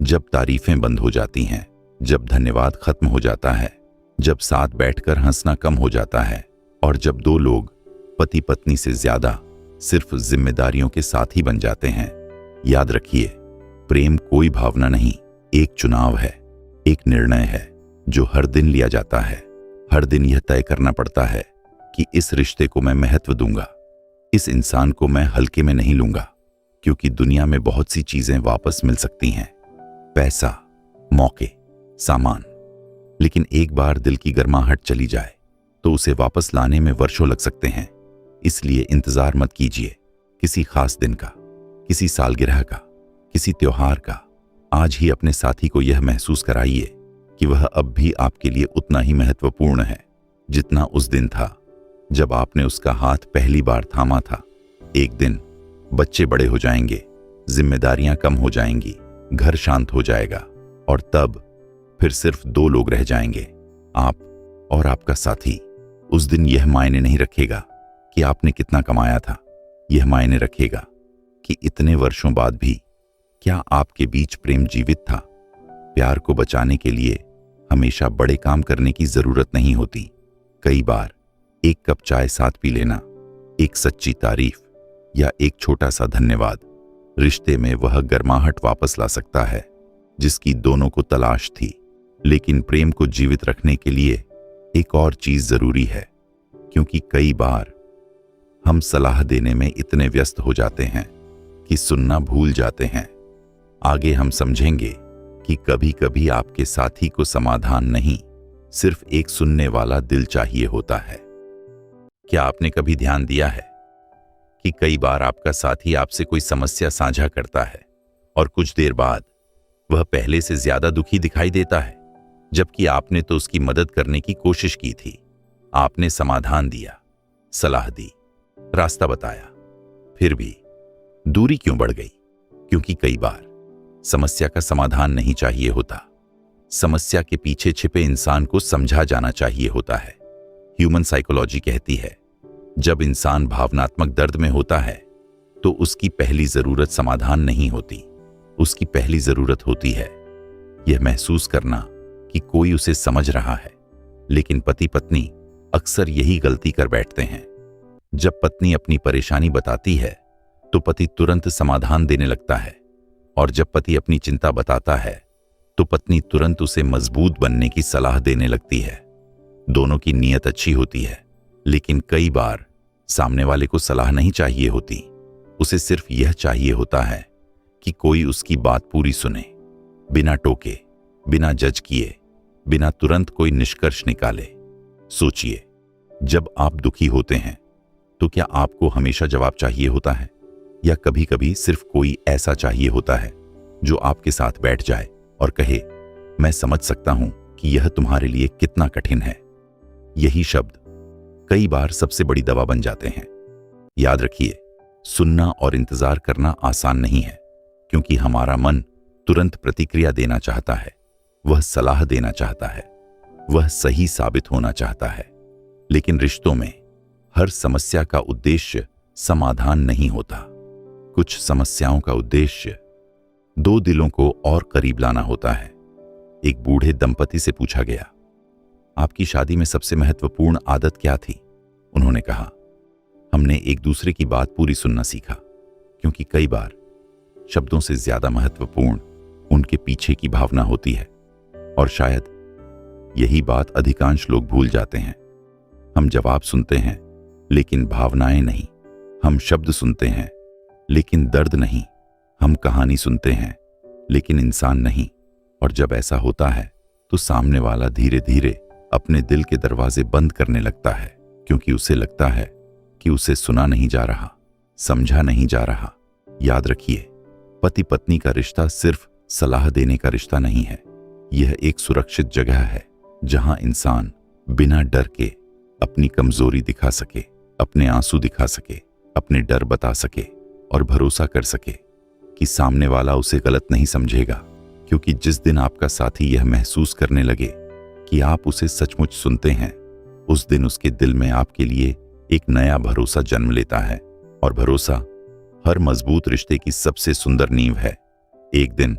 जब तारीफें बंद हो जाती हैं, जब धन्यवाद खत्म हो जाता है, जब साथ बैठकर हंसना कम हो जाता है, और जब दो लोग पति पत्नी से ज्यादा सिर्फ जिम्मेदारियों के साथ ही बन जाते हैं। याद रखिए, प्रेम कोई भावना नहीं, एक चुनाव है, एक निर्णय है जो हर दिन लिया जाता है। हर दिन यह तय करना पड़ता है कि इस रिश्ते को मैं महत्व दूंगा, इस इंसान को मैं हल्के में नहीं लूंगा, क्योंकि दुनिया में बहुत सी चीजें वापस मिल सकती हैं, पैसा, मौके, सामान, लेकिन एक बार दिल की गर्माहट चली जाए तो उसे वापस लाने में वर्षों लग सकते हैं। इसलिए इंतजार मत कीजिए किसी खास दिन का, किसी सालगिरह का, किसी त्योहार का। आज ही अपने साथी को यह महसूस कराइए कि वह अब भी आपके लिए उतना ही महत्वपूर्ण है जितना उस दिन था जब आपने उसका हाथ पहली बार थामा था। एक दिन बच्चे बड़े हो जाएंगे, जिम्मेदारियां कम हो जाएंगी, घर शांत हो जाएगा, और तब फिर सिर्फ दो लोग रह जाएंगे, आप और आपका साथी। उस दिन यह मायने नहीं रखेगा कि आपने कितना कमाया था, यह मायने रखेगा कि इतने वर्षों बाद भी क्या आपके बीच प्रेम जीवित था। प्यार को बचाने के लिए हमेशा बड़े काम करने की जरूरत नहीं होती। कई बार एक कप चाय साथ पी लेना, एक सच्ची तारीफ या एक छोटा सा धन्यवाद रिश्ते में वह गर्माहट वापस ला सकता है जिसकी दोनों को तलाश थी। लेकिन प्रेम को जीवित रखने के लिए एक और चीज जरूरी है, क्योंकि कई बार हम सलाह देने में इतने व्यस्त हो जाते हैं कि सुनना भूल जाते हैं। आगे हम समझेंगे कि कभी कभी आपके साथी को समाधान नहीं, सिर्फ एक सुनने वाला दिल चाहिए होता है। क्या आपने कभी ध्यान दिया है कि कई बार आपका साथी आपसे कोई समस्या साझा करता है और कुछ देर बाद वह पहले से ज्यादा दुखी दिखाई देता है, जबकि आपने तो उसकी मदद करने की कोशिश की थी। आपने समाधान दिया, सलाह दी, रास्ता बताया, फिर भी दूरी क्यों बढ़ गई? क्योंकि कई बार समस्या का समाधान नहीं चाहिए होता, समस्या के पीछे छिपे इंसान को समझा जाना चाहिए होता है। ह्यूमन साइकोलॉजी कहती है, जब इंसान भावनात्मक दर्द में होता है तो उसकी पहली जरूरत समाधान नहीं होती, उसकी पहली जरूरत होती है यह महसूस करना कि कोई उसे समझ रहा है। लेकिन पति पत्नी अक्सर यही गलती कर बैठते हैं। जब पत्नी अपनी परेशानी बताती है तो पति तुरंत समाधान देने लगता है और जब पति अपनी चिंता बताता है तो पत्नी तुरंत उसे मजबूत बनने की सलाह देने लगती है। दोनों की नीयत अच्छी होती है, लेकिन कई बार सामने वाले को सलाह नहीं चाहिए होती। उसे सिर्फ यह चाहिए होता है कि कोई उसकी बात पूरी सुने, बिना टोके, बिना जज किए, बिना तुरंत कोई निष्कर्ष निकाले। सोचिए, जब आप दुखी होते हैं तो क्या आपको हमेशा जवाब चाहिए होता है, या कभी कभी सिर्फ कोई ऐसा चाहिए होता है जो आपके साथ बैठ जाए और कहे, मैं समझ सकता हूं कि यह तुम्हारे लिए कितना कठिन है। यही शब्द कई बार सबसे बड़ी दवा बन जाते हैं। याद रखिए, सुनना और इंतजार करना आसान नहीं है, क्योंकि हमारा मन तुरंत प्रतिक्रिया देना चाहता है, वह सलाह देना चाहता है, वह सही साबित होना चाहता है। लेकिन रिश्तों में हर समस्या का उद्देश्य समाधान नहीं होता। कुछ समस्याओं का उद्देश्य दो दिलों को और करीब लाना होता है। एक बूढ़े दंपति से पूछा गया, आपकी शादी में सबसे महत्वपूर्ण आदत क्या थी? उन्होंने कहा, हमने एक दूसरे की बात पूरी सुनना सीखा, क्योंकि कई बार शब्दों से ज्यादा महत्वपूर्ण उनके पीछे की भावना होती है। और शायद यही बात अधिकांश लोग भूल जाते हैं। हम जवाब सुनते हैं लेकिन भावनाएं नहीं। हम शब्द सुनते हैं लेकिन दर्द नहीं। हम कहानी सुनते हैं लेकिन इंसान नहीं। और जब ऐसा होता है तो सामने वाला धीरे धीरे अपने दिल के दरवाजे बंद करने लगता है, क्योंकि उसे लगता है कि उसे सुना नहीं जा रहा, समझा नहीं जा रहा। याद रखिए, पति पत्नी का रिश्ता सिर्फ सलाह देने का रिश्ता नहीं है। यह एक सुरक्षित जगह है जहां इंसान बिना डर के अपनी कमजोरी दिखा सके, अपने आंसू दिखा सके, अपने डर बता सके और भरोसा कर सके कि सामने वाला उसे गलत नहीं समझेगा। क्योंकि जिस दिन आपका साथी यह महसूस करने लगे कि आप उसे सचमुच सुनते हैं, उस दिन उसके दिल में आपके लिए एक नया भरोसा जन्म लेता है। और भरोसा हर मजबूत रिश्ते की सबसे सुंदर नींव है। एक दिन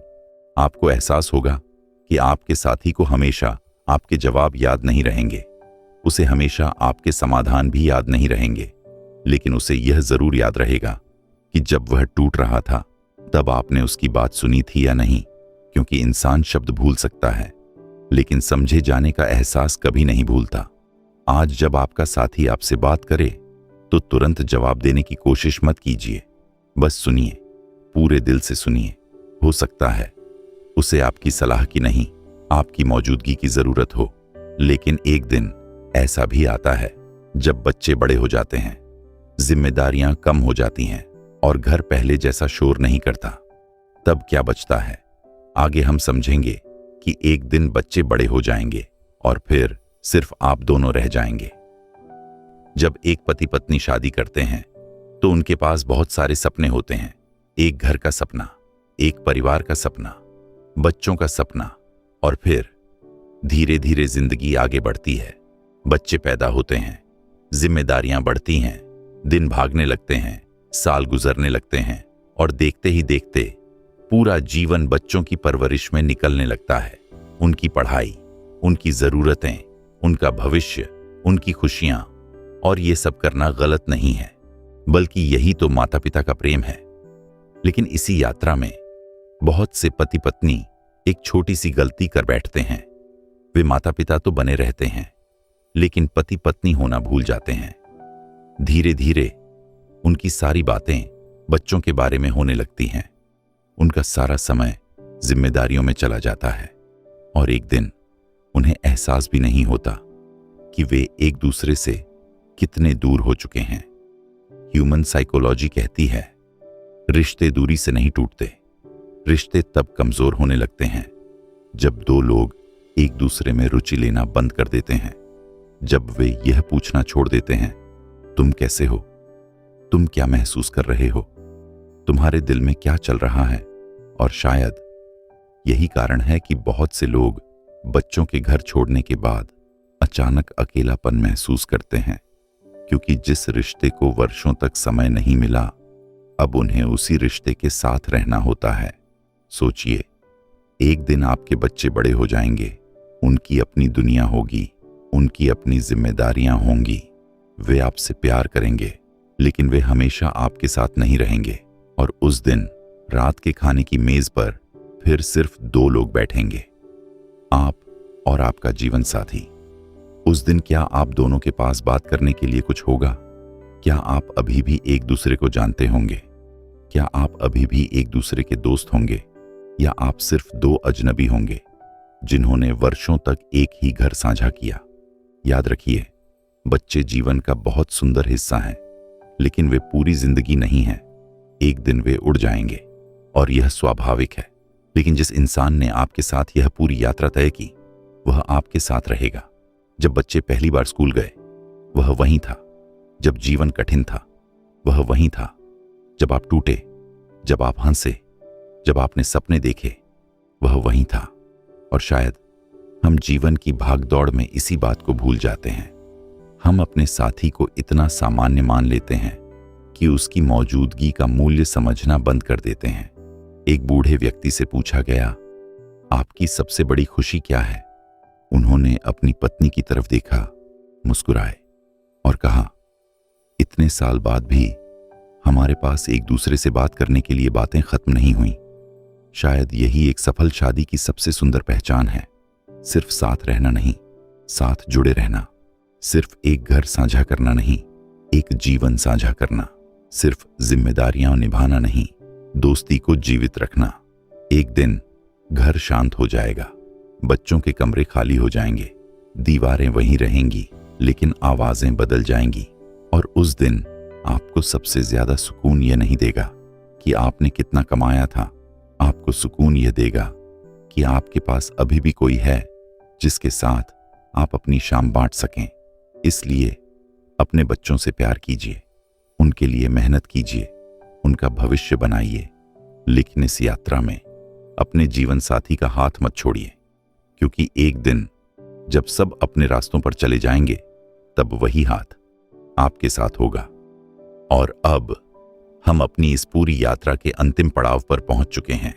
आपको एहसास होगा कि आपके साथी को हमेशा आपके जवाब याद नहीं रहेंगे, उसे हमेशा आपके समाधान भी याद नहीं रहेंगे, लेकिन उसे यह जरूर याद रहेगा कि जब वह टूट रहा था तब आपने उसकी बात सुनी थी या नहीं। क्योंकि इंसान शब्द भूल सकता है, लेकिन समझे जाने का एहसास कभी नहीं भूलता। आज जब आपका साथी आपसे बात करे तो तुरंत जवाब देने की कोशिश मत कीजिए, बस सुनिए, पूरे दिल से सुनिए। हो सकता है उसे आपकी सलाह की नहीं, आपकी मौजूदगी की जरूरत हो। लेकिन एक दिन ऐसा भी आता है जब बच्चे बड़े हो जाते हैं, जिम्मेदारियां कम हो जाती हैं और घर पहले जैसा शोर नहीं करता। तब क्या बचता है? आगे हम समझेंगे कि एक दिन बच्चे बड़े हो जाएंगे और फिर सिर्फ आप दोनों रह जाएंगे। जब एक पति पत्नी शादी करते हैं तो उनके पास बहुत सारे सपने होते हैं। एक घर का सपना, एक परिवार का सपना, बच्चों का सपना। और फिर धीरे धीरे जिंदगी आगे बढ़ती है, बच्चे पैदा होते हैं, जिम्मेदारियां बढ़ती हैं, दिन भागने लगते हैं, साल गुजरने लगते हैं और देखते ही देखते पूरा जीवन बच्चों की परवरिश में निकलने लगता है। उनकी पढ़ाई, उनकी जरूरतें, उनका भविष्य, उनकी खुशियां। और ये सब करना गलत नहीं है, बल्कि यही तो माता पिता का प्रेम है। लेकिन इसी यात्रा में बहुत से पति पत्नी एक छोटी सी गलती कर बैठते हैं। वे माता पिता तो बने रहते हैं, लेकिन पति पत्नी होना भूल जाते हैं। धीरे धीरे उनकी सारी बातें बच्चों के बारे में होने लगती हैं। उनका सारा समय जिम्मेदारियों में चला जाता है और एक दिन उन्हें एहसास भी नहीं होता कि वे एक दूसरे से कितने दूर हो चुके हैं। ह्यूमन साइकोलॉजी कहती है, रिश्ते दूरी से नहीं टूटते, रिश्ते तब कमजोर होने लगते हैं जब दो लोग एक दूसरे में रुचि लेना बंद कर देते हैं। जब वे यह पूछना छोड़ देते हैं, तुम कैसे हो, तुम क्या महसूस कर रहे हो, तुम्हारे दिल में क्या चल रहा है। और शायद यही कारण है कि बहुत से लोग बच्चों के घर छोड़ने के बाद अचानक अकेलापन महसूस करते हैं, क्योंकि जिस रिश्ते को वर्षों तक समय नहीं मिला, अब उन्हें उसी रिश्ते के साथ रहना होता है। सोचिए, एक दिन आपके बच्चे बड़े हो जाएंगे, उनकी अपनी दुनिया होगी, उनकी अपनी जिम्मेदारियां होंगी। वे आपसे प्यार करेंगे, लेकिन वे हमेशा आपके साथ नहीं रहेंगे। और उस दिन रात के खाने की मेज पर फिर सिर्फ 2 लोग बैठेंगे, आप और आपका जीवन साथी। उस दिन क्या आप दोनों के पास बात करने के लिए कुछ होगा? क्या आप अभी भी एक दूसरे को जानते होंगे? क्या आप अभी भी एक दूसरे के दोस्त होंगे, या आप सिर्फ 2 अजनबी होंगे जिन्होंने वर्षों तक एक ही घर साझा किया? याद रखिए, बच्चे जीवन का बहुत सुंदर हिस्सा हैं, लेकिन वे पूरी जिंदगी नहीं हैं। एक दिन वे उड़ जाएंगे और यह स्वाभाविक है। लेकिन जिस इंसान ने आपके साथ यह पूरी यात्रा तय की, वह आपके साथ रहेगा। जब बच्चे पहली बार स्कूल गए, वह वहीं था। जब जीवन कठिन था, वह वहीं था। जब आप टूटे, जब आप हंसे, जब आपने सपने देखे, वह वहीं था। और शायद हम जीवन की भागदौड़ में इसी बात को भूल जाते हैं। हम अपने साथी को इतना सामान्य मान लेते हैं कि उसकी मौजूदगी का मूल्य समझना बंद कर देते हैं। एक बूढ़े व्यक्ति से पूछा गया, आपकी सबसे बड़ी खुशी क्या है? उन्होंने अपनी पत्नी की तरफ देखा, मुस्कुराए और कहा, इतने साल बाद भी हमारे पास एक दूसरे से बात करने के लिए बातें खत्म नहीं हुई। शायद यही एक सफल शादी की सबसे सुंदर पहचान है। सिर्फ साथ रहना नहीं, साथ जुड़े रहना। सिर्फ एक घर साझा करना नहीं, एक जीवन साझा करना। सिर्फ जिम्मेदारियां निभाना नहीं, दोस्ती को जीवित रखना। एक दिन घर शांत हो जाएगा, बच्चों के कमरे खाली हो जाएंगे, दीवारें वहीं रहेंगी, लेकिन आवाजें बदल जाएंगी। और उस दिन आपको सबसे ज्यादा सुकून यह नहीं देगा कि आपने कितना कमाया था। आपको सुकून यह देगा कि आपके पास अभी भी कोई है जिसके साथ आप अपनी शाम बांट सकें। इसलिए अपने बच्चों से प्यार कीजिए, उनके लिए मेहनत कीजिए, उनका भविष्य बनाइए। लेकिन इस यात्रा में अपने जीवन साथी का हाथ मत छोड़िए, क्योंकि एक दिन जब सब अपने रास्तों पर चले जाएंगे, तब वही हाथ आपके साथ होगा। और अब हम अपनी इस पूरी यात्रा के अंतिम पड़ाव पर पहुंच चुके हैं।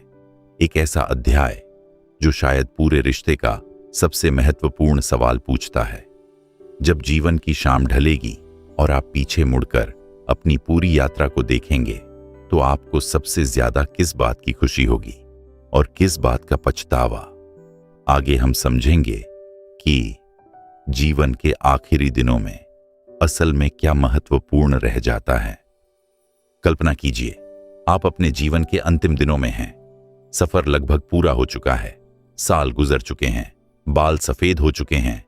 एक ऐसा अध्याय जो शायद पूरे रिश्ते का सबसे महत्वपूर्ण सवाल पूछता है। जब जीवन की शाम ढलेगी और आप पीछे मुड़कर अपनी पूरी यात्रा को देखेंगे, तो आपको सबसे ज्यादा किस बात की खुशी होगी और किस बात का पछतावा? आगे हम समझेंगे कि जीवन के आखिरी दिनों में असल में क्या महत्वपूर्ण रह जाता है। कल्पना कीजिए, आप अपने जीवन के अंतिम दिनों में हैं। सफर लगभग पूरा हो चुका है, साल गुजर चुके हैं, बाल सफेद हो चुके हैं,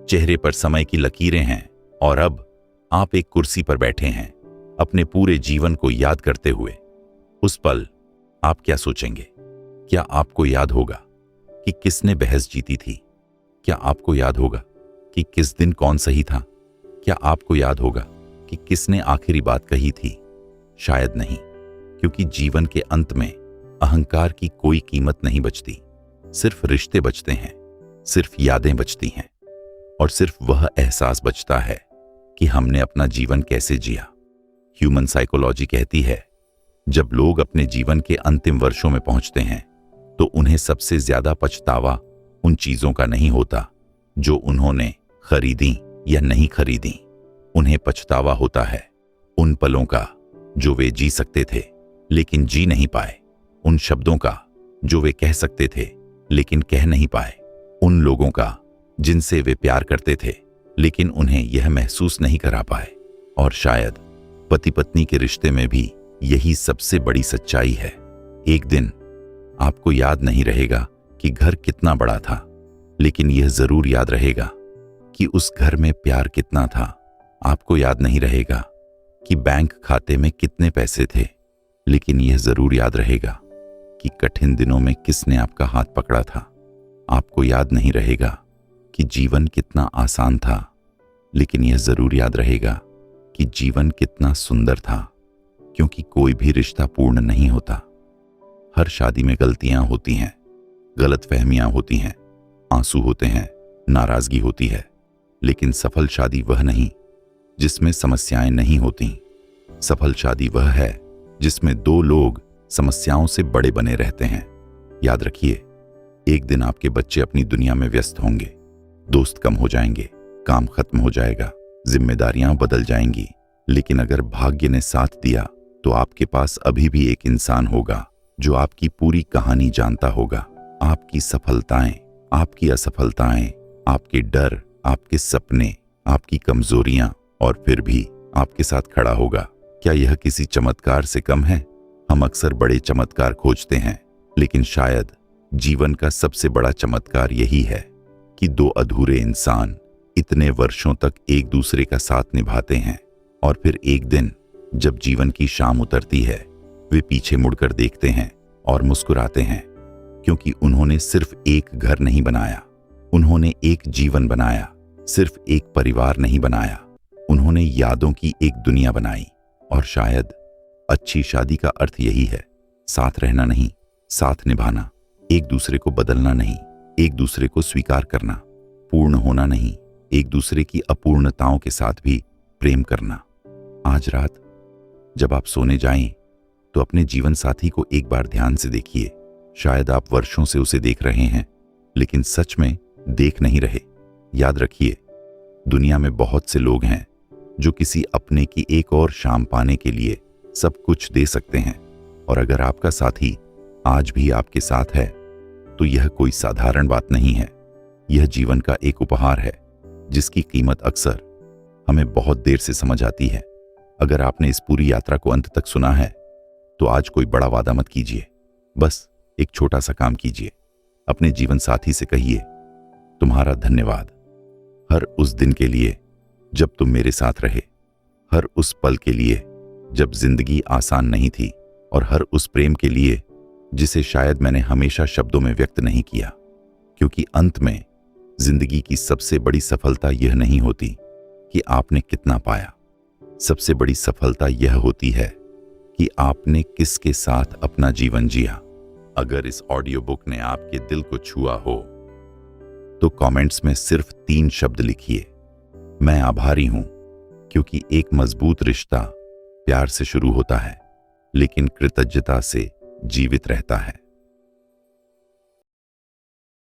चेहरे पर समय की लकीरें हैं, और अब आप एक कुर्सी पर बैठे हैं, अपने पूरे जीवन को याद करते हुए। उस पल आप क्या सोचेंगे? क्या आपको याद होगा कि किसने बहस जीती थी? क्या आपको याद होगा कि किस दिन कौन सही था? क्या आपको याद होगा कि किसने आखिरी बात कही थी? शायद नहीं, क्योंकि जीवन के अंत में अहंकार की कोई कीमत नहीं बचती। सिर्फ रिश्ते बचते हैं, सिर्फ यादें बचती हैं, और सिर्फ वह एहसास बचता है कि हमने अपना जीवन कैसे जिया। ह्यूमन साइकोलॉजी कहती है, जब लोग अपने जीवन के अंतिम वर्षों में पहुंचते हैं, तो उन्हें सबसे ज्यादा पछतावा उन चीजों का नहीं होता जो उन्होंने खरीदी या नहीं खरीदी। उन्हें पछतावा होता है उन पलों का जो वे जी सकते थे लेकिन जी नहीं पाए, उन शब्दों का जो वे कह सकते थे लेकिन कह नहीं पाए, उन लोगों का जिनसे वे प्यार करते थे लेकिन उन्हें यह महसूस नहीं करा पाए। और शायद पति पत्नी के रिश्ते में भी यही सबसे बड़ी सच्चाई है। एक दिन आपको याद नहीं रहेगा कि घर कितना बड़ा था, लेकिन यह जरूर याद रहेगा कि उस घर में प्यार कितना था। आपको याद नहीं रहेगा कि बैंक खाते में कितने पैसे थे, लेकिन यह जरूर याद रहेगा कि कठिन दिनों में किसने आपका हाथ पकड़ा था। आपको याद नहीं रहेगा कि जीवन कितना आसान था, लेकिन यह जरूर याद रहेगा कि जीवन कितना सुंदर था, क्योंकि कोई भी रिश्ता पूर्ण नहीं होता। हर शादी में गलतियां होती हैं, गलतफहमियां होती हैं, आंसू होते हैं, नाराजगी होती है, लेकिन सफल शादी वह नहीं जिसमें समस्याएं नहीं होती। सफल शादी वह है जिसमें 2 लोग समस्याओं से बड़े बने रहते हैं। याद रखिए, एक दिन आपके बच्चे अपनी दुनिया में व्यस्त होंगे, दोस्त कम हो जाएंगे, काम खत्म हो जाएगा, जिम्मेदारियां बदल जाएंगी, लेकिन अगर भाग्य ने साथ दिया तो आपके पास अभी भी एक इंसान होगा जो आपकी पूरी कहानी जानता होगा, आपकी सफलताएं, आपकी असफलताएं, आपके डर, आपके सपने, आपकी कमजोरियां, और फिर भी आपके साथ खड़ा होगा। क्या यह किसी चमत्कार से कम है? हम अक्सर बड़े चमत्कार खोजते हैं, लेकिन शायद जीवन का सबसे बड़ा चमत्कार यही है कि दो अधूरे इंसान इतने वर्षों तक एक दूसरे का साथ निभाते हैं, और फिर एक दिन जब जीवन की शाम उतरती है, वे पीछे मुड़कर देखते हैं और मुस्कुराते हैं, क्योंकि उन्होंने सिर्फ एक घर नहीं बनाया, उन्होंने एक जीवन बनाया। सिर्फ एक परिवार नहीं बनाया, उन्होंने यादों की एक दुनिया बनाई। और शायद अच्छी शादी का अर्थ यही है, साथ रहना नहीं, साथ निभाना, एक दूसरे को बदलना नहीं, एक दूसरे को स्वीकार करना, पूर्ण होना नहीं, एक दूसरे की अपूर्णताओं के साथ भी प्रेम करना। आज रात जब आप सोने जाएं, तो अपने जीवन साथी को एक बार ध्यान से देखिए। शायद आप वर्षों से उसे देख रहे हैं, लेकिन सच में देख नहीं रहे। याद रखिए, दुनिया में बहुत से लोग हैं जो किसी अपने की एक और शाम पाने के लिए सब कुछ दे सकते हैं, और अगर आपका साथी आज भी आपके साथ है, तो यह कोई साधारण बात नहीं है। यह जीवन का एक उपहार है, जिसकी कीमत अक्सर हमें बहुत देर से समझ आती है। अगर आपने इस पूरी यात्रा को अंत तक सुना है, तो आज कोई बड़ा वादा मत कीजिए, बस एक छोटा सा काम कीजिए। अपने जीवन साथी से कहिए, तुम्हारा धन्यवाद हर उस दिन के लिए जब तुम मेरे साथ रहे, हर उस पल के लिए जब जिंदगी आसान नहीं थी, और हर उस प्रेम के लिए जिसे शायद मैंने हमेशा शब्दों में व्यक्त नहीं किया। क्योंकि अंत में जिंदगी की सबसे बड़ी सफलता यह नहीं होती कि आपने कितना पाया, सबसे बड़ी सफलता यह होती है कि आपने किसके साथ अपना जीवन जिया। अगर इस ऑडियो बुक ने आपके दिल को छुआ हो, तो कमेंट्स में सिर्फ 3 शब्द लिखिए, मैं आभारी हूं। क्योंकि एक मजबूत रिश्ता प्यार से शुरू होता है, लेकिन कृतज्ञता से जीवित रहता है।